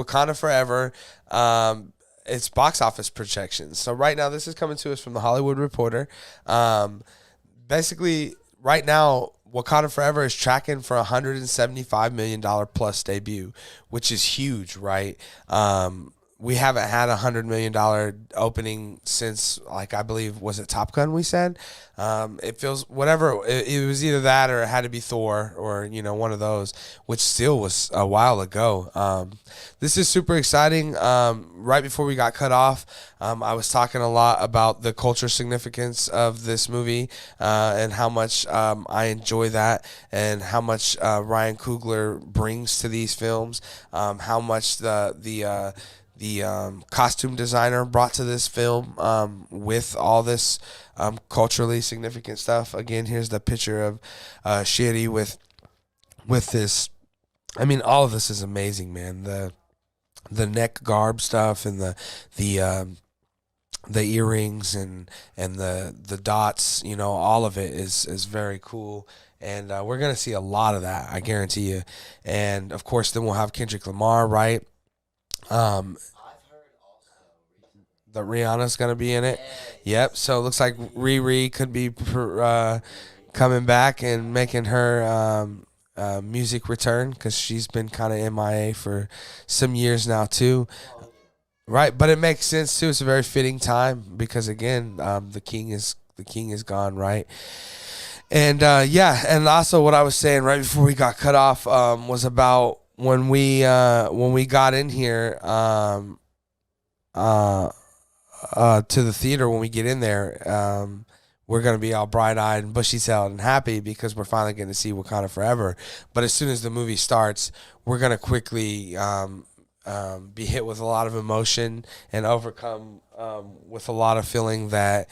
Wakanda Forever. It's box office projections. So right now, this is coming to us from the Hollywood Reporter. Basically, right now, Wakanda Forever is tracking for $175 million plus debut, which is huge, right? We haven't had $100 million opening since, like, I believe, was it Top Gun we said? It feels, whatever, it was either that or it had to be Thor or, one of those, which still was a while ago. This is super exciting. Right before we got cut off, I was talking a lot about the cultural significance of this movie and how much I enjoy that and how much Ryan Coogler brings to these films, how much the costume designer brought to this film with all this culturally significant stuff. Again, here's the picture of Shiri with this. I mean, all of this is amazing, man. The neck garb stuff and the earrings and the dots, all of it is very cool. And we're going to see a lot of that, I guarantee you. And, of course, then we'll have Kendrick Lamar, right? That Rihanna's going to be in it. Yep. So it looks like Riri could be coming back and making her music return because she's been kind of MIA for some years now too. Right. But it makes sense too. It's a very fitting time because, again, the king is gone, right? And, and also what I was saying right before we got cut off was about when we got in here to the theater. When we get in there, we're going to be all bright-eyed and bushy-tailed and happy because we're finally going to see Wakanda Forever. But as soon as the movie starts, we're going to quickly be hit with a lot of emotion and overcome with a lot of feeling that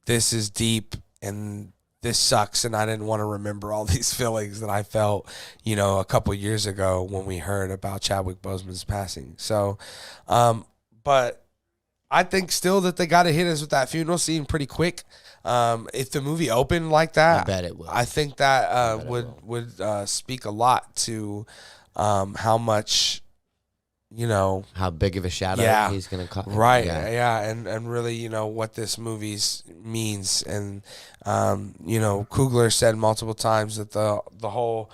this is deep and this sucks, and I didn't want to remember all these feelings that I felt, a couple years ago when we heard about Chadwick Boseman's passing. So, but I think still that they got to hit us with that funeral scene pretty quick. If the movie opened like that, I bet it would. I think that would speak a lot to how much, how big of a shadow he's going to cause. Right, and really, what this movie means. And, Coogler said multiple times that the whole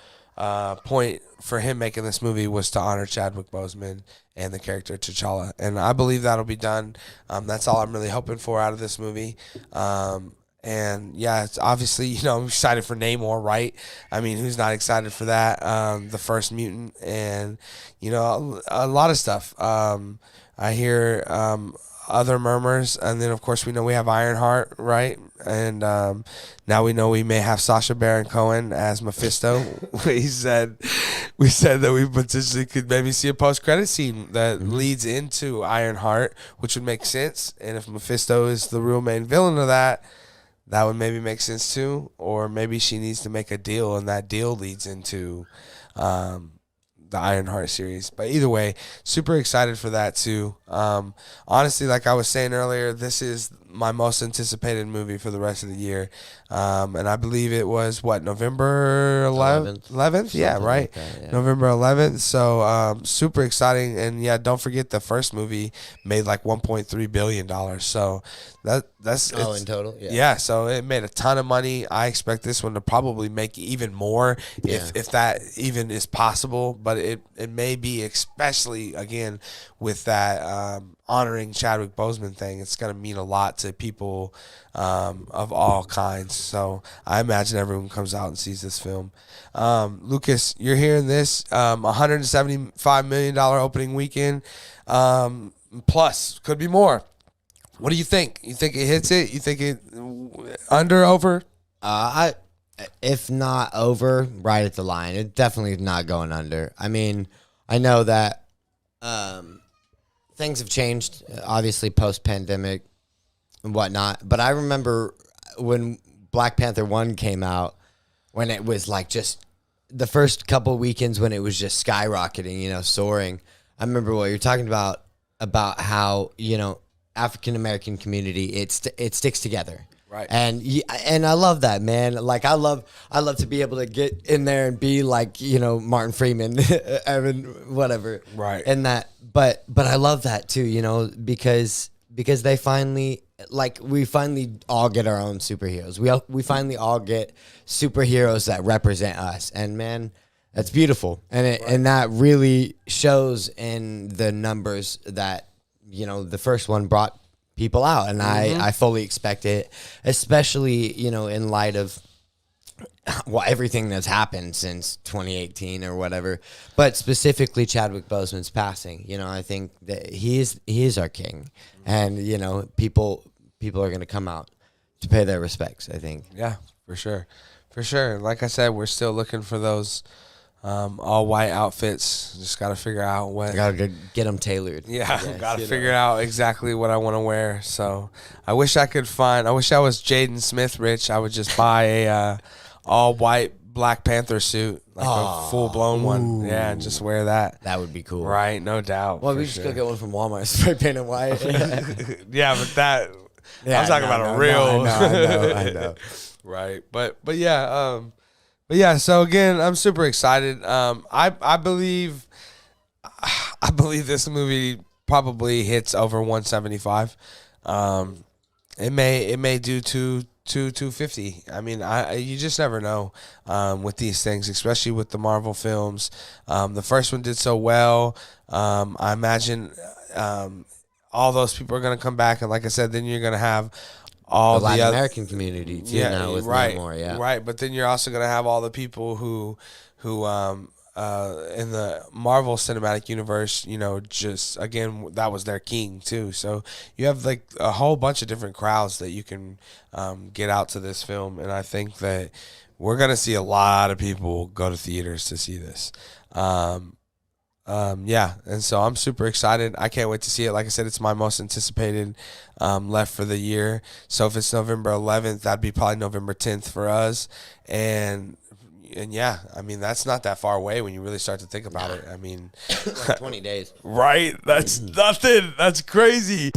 point for him making this movie was to honor Chadwick Boseman and the character T'Challa. And I believe that'll be done. That's all I'm really hoping for out of this movie. And it's obviously, I'm excited for Namor, right? I mean, who's not excited for that? The first mutant and, a lot of stuff. I hear other murmurs. And then, of course, we know we have Ironheart, right? And now we know we may have Sacha Baron Cohen as Mephisto. we said that we potentially could maybe see a post-credit scene that leads into Ironheart, which would make sense. And if Mephisto is the real main villain of that would maybe make sense too. Or maybe she needs to make a deal, and that deal leads into the Ironheart series. But either way, super excited for that too. Honestly, like I was saying earlier, this is my most anticipated movie for the rest of the year. And I believe it was, November 11th? Yeah, right. Like that, yeah. November 11th. So super exciting. And, don't forget the first movie made like $1.3 billion. So that's in total? Yeah, so it made a ton of money. I expect this one to probably make even more if that even is possible. But it may be, especially, again, with that honoring Chadwick Boseman thing. It's going to mean a lot to people of all kinds. So I imagine everyone comes out and sees this film. Lucas, you're hearing this, $175 million opening weekend, plus could be more. What do you think? You think it hits it? You think it under, over? If not over, right at the line. It's definitely not going under. I mean, I know that things have changed, obviously, post-pandemic and whatnot. But I remember when Black Panther 1 came out, when it was like just the first couple weekends when it was just skyrocketing, soaring. I remember what you're talking about how, African-American community, it sticks together. Right. And I love that, man. Like I love to be able to get in there and be like, Martin Freeman, Evan, whatever. Right. And that, but I love that too, because they finally, like, we finally all get our own superheroes. We finally all get superheroes that represent us. And man, that's beautiful. And that really shows in the numbers that, the first one brought people out, and I fully expect it, especially in light of everything that's happened since 2018 or whatever, but specifically Chadwick Boseman's passing. I think that he is our king, and people are going to come out to pay their respects, I think. Yeah, for sure. Like I said, we're still looking for those all white outfits. Just got to figure out what. I gotta get them tailored. Yeah, got to figure out exactly what I want to wear. So I wish I was Jaden Smith rich. I would just buy a all white Black Panther suit, like a full blown one. Yeah, and just wear that. That would be cool. Right, no doubt. Well, we just go get one from Walmart, spray paint it white. Yeah, but that. Yeah, I'm talking about a real. I know. Right, but yeah. But yeah, so again, I'm super excited. I believe this movie probably hits over 175. It may do 250. I mean, you just never know with these things, especially with the Marvel films. The first one did so well. I imagine all those people are going to come back, and like I said, then you're going to have all the Latin other American community too, now with Namor, right. But then you're also gonna have all the people who in the Marvel Cinematic Universe, just again that was their king too. So you have like a whole bunch of different crowds that you can get out to this film, and I think that we're gonna see a lot of people go to theaters to see this. Yeah, and so I'm super excited. I can't wait to see it. Like I said, it's my most anticipated left for the year. So if it's November 11th, that'd be probably November 10th for us. And yeah, I mean, that's not that far away when you really start to think about it. I mean, like 20 days. Right? That's nothing. That's crazy.